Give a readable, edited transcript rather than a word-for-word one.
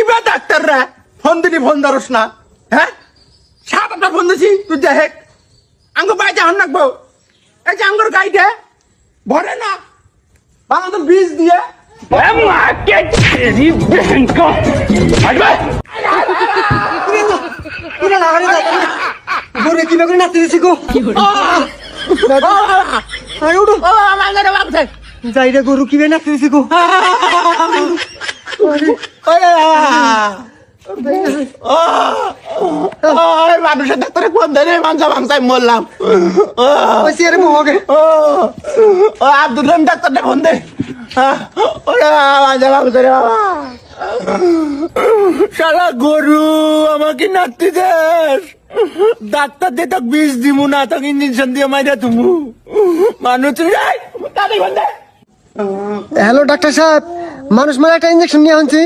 বে ডাক্তার রে ফোন দিলি ফোন ধরস না হ্যাঁ 7-8টা ফোন দিছি তুই দেখ আঙ্গ বাইতে হন নাকবো এই যে আঙ্গর গাইতে ভরে না বাংলাদেশ বীজ দিয়ে মাকে তেরি বহন কো হটবে পুরো লাগারে গরু কি করে নাচতে দিছি গো আরে উঠো ও আমার ঘরে বাপছে যাই রে গরু কি করে নাচতে দিছি গো মানুষের ডাক্তারে কোন ধরে মাংসা মাংসায় মরলাম ওই সিয়ারে মোহগে ও আব্দুল রহিম ডাক্তারটা ফোন দে শালা গরু আমাকে নাচতে দেস ডাক্তার দিয়ে তো বিষ দিমু না তোকে ইঞ্জেকশন দিয়ে মাইরা তুমু মানুষ তাদের ফোন দে হ্যালো ডাক্তার সাহেব মানুষ মানে একটা ইঞ্জেকশন নিয়ে আনছি